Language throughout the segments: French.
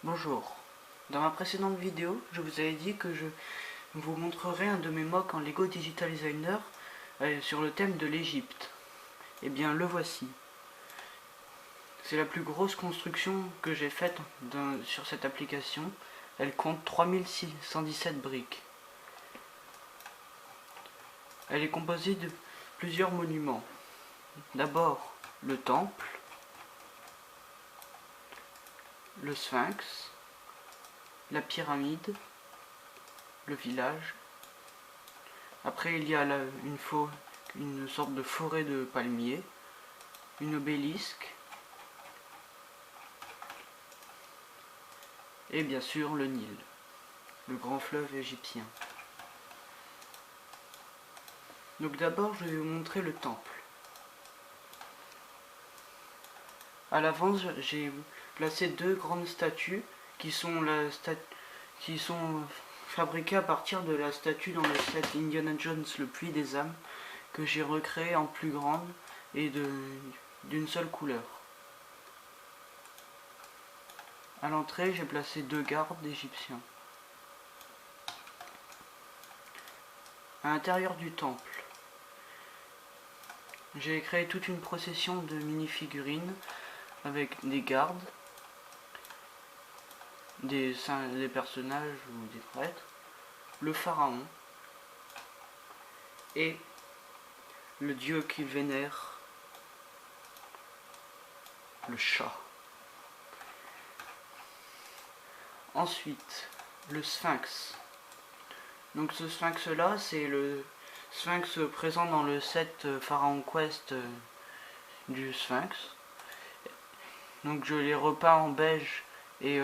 Bonjour. Dans ma précédente vidéo, je vous avais dit que je vous montrerai un de mes mocks en Lego Digital Designer sur le thème de l'Égypte. Et bien le voici. C'est la plus grosse construction que j'ai faite sur cette application. Elle compte 3617 briques. Elle est composée de plusieurs monuments. D'abord le temple, le sphinx, la pyramide, le village. Après il y a une sorte de forêt de palmiers, une obélisque et bien sûr le Nil, le grand fleuve égyptien. Donc d'abord je vais vous montrer le temple. À l'avance j'ai placé deux grandes statues qui sont fabriquées à partir de la statue dans le set Indiana Jones le puits des âmes, que j'ai recréé en plus grande et d'une seule couleur. À l'entrée, j'ai placé deux gardes égyptiens. À l'intérieur du temple, j'ai créé toute une procession de mini-figurines avec des gardes, des personnages ou des prêtres, le pharaon et le dieu qu'il vénère, le chat. Ensuite, le sphinx. Donc ce sphinx là, c'est le sphinx présent dans le set Pharaon Quest du sphinx. Donc je l'ai repeint en beige et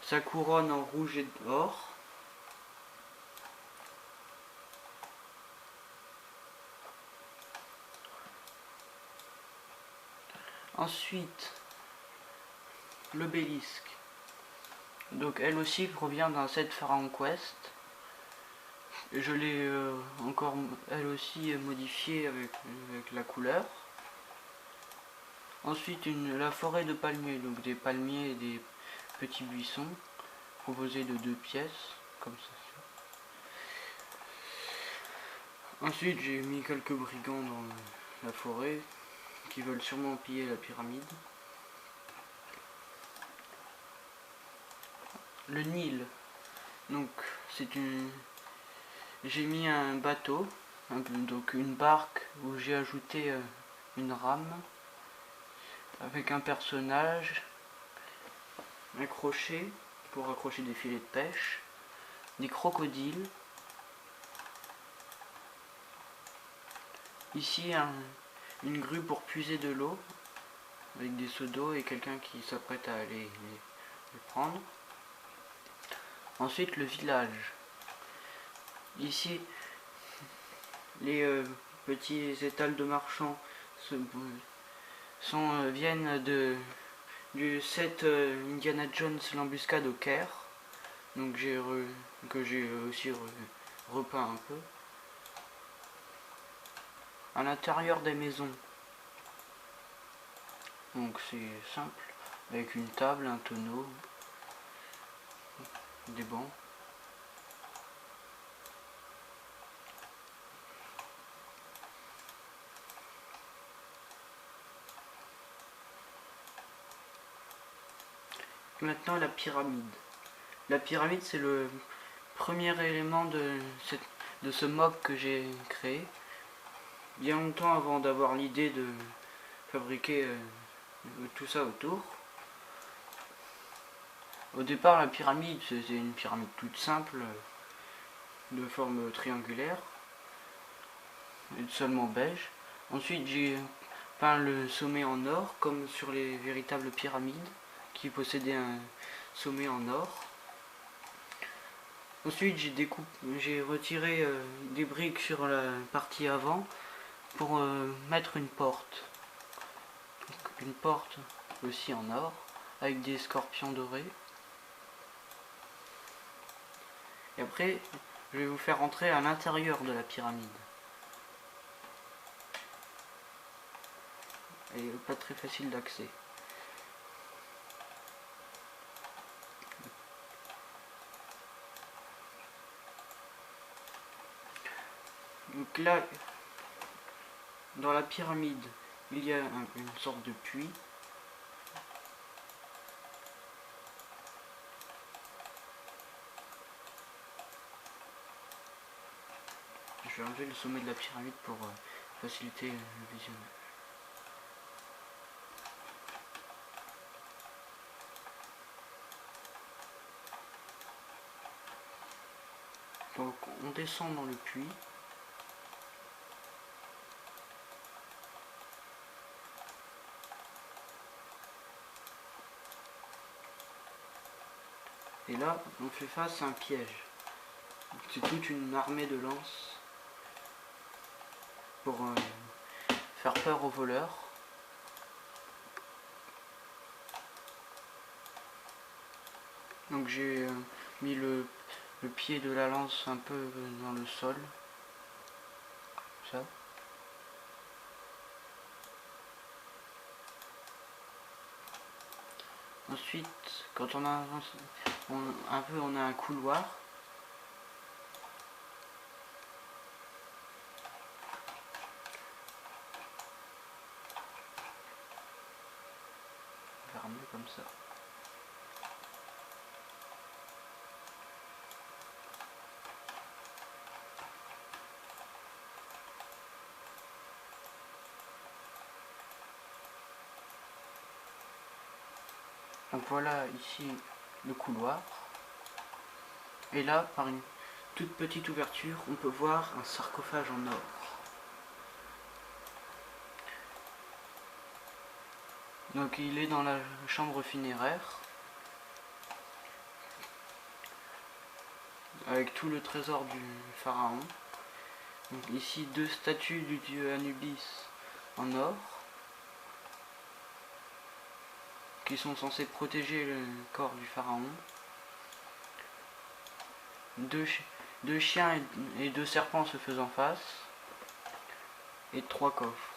sa couronne en rouge et or. Ensuite, l'obélisque. Donc elle aussi provient d'un set Pharaon Quest. Je l'ai encore elle aussi modifiée avec la couleur. Ensuite la forêt de palmiers, donc des palmiers et des petits buissons composés de deux pièces, comme ça. Ensuite j'ai mis quelques brigands dans la forêt qui veulent sûrement piller la pyramide. Le Nil, donc j'ai mis un bateau, donc une barque où j'ai ajouté une rame avec un personnage, un crochet pour accrocher des filets de pêche, des crocodiles, ici une grue pour puiser de l'eau avec des seaux d'eau et quelqu'un qui s'apprête à aller les prendre. Ensuite le village. Ici les petits étals de marchands viennent du set Indiana Jones l'embuscade au Caire, donc que j'ai aussi repeint un peu. À l'intérieur des maisons, donc c'est simple, avec une table, un tonneau, des bancs. Maintenant la pyramide. La pyramide, c'est le premier élément de ce mock que j'ai créé bien longtemps avant d'avoir l'idée de fabriquer tout ça autour. Au départ la pyramide c'était une pyramide toute simple de forme triangulaire et seulement beige. Ensuite j'ai peint le sommet en or comme sur les véritables pyramides qui possédaient un sommet en or. Ensuite j'ai retiré des briques sur la partie avant pour mettre une porte. Donc, une porte aussi en or avec des scorpions dorés. Et après je vais vous faire entrer à l'intérieur de la pyramide. Elle n'est pas très facile d'accès. Donc là, dans la pyramide, il y a une sorte de puits. Je vais enlever le sommet de la pyramide pour faciliter le visionnage. Donc on descend dans le puits. Et là, on fait face à un piège. C'est toute une armée de lances pour faire peur aux voleurs. Donc j'ai mis le pied de la lance un peu dans le sol. Ça. Ensuite, quand on avance un peu, on a un couloir. On va ramener comme ça. Donc voilà ici le couloir. Et là, par une toute petite ouverture, on peut voir un sarcophage en or. Donc il est dans la chambre funéraire. Avec tout le trésor du pharaon. Donc ici deux statues du dieu Anubis en or. Qui sont censés protéger le corps du pharaon. Deux chiens et deux serpents se faisant face. Et trois coffres.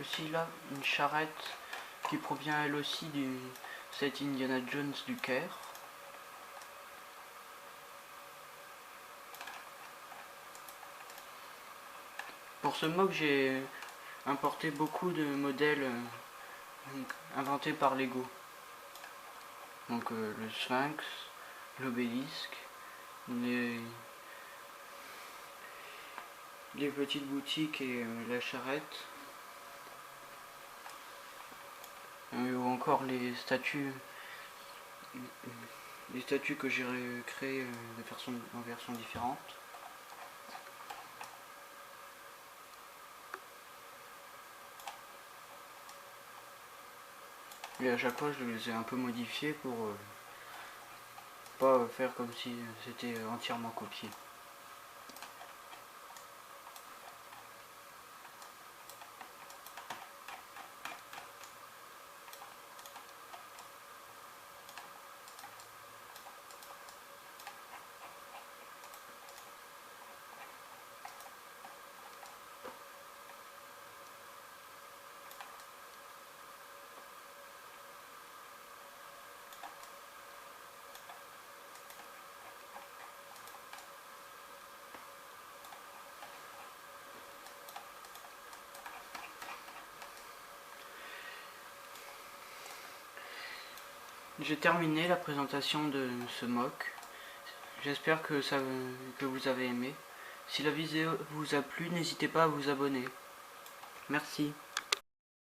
Aussi là, une charrette qui provient elle aussi du set Indiana Jones du Caire. Pour ce MOOC, j'ai importé beaucoup de modèles inventés par Lego. Donc le Sphinx, l'obélisque, les petites boutiques et la charrette. Ou encore les statues que j'ai créées en versions différentes. Et à chaque fois je les ai un peu modifiés pour pas faire comme si c'était entièrement copié. J'ai terminé la présentation de ce MOOC. J'espère que vous avez aimé. Si la vidéo vous a plu, n'hésitez pas à vous abonner. Merci.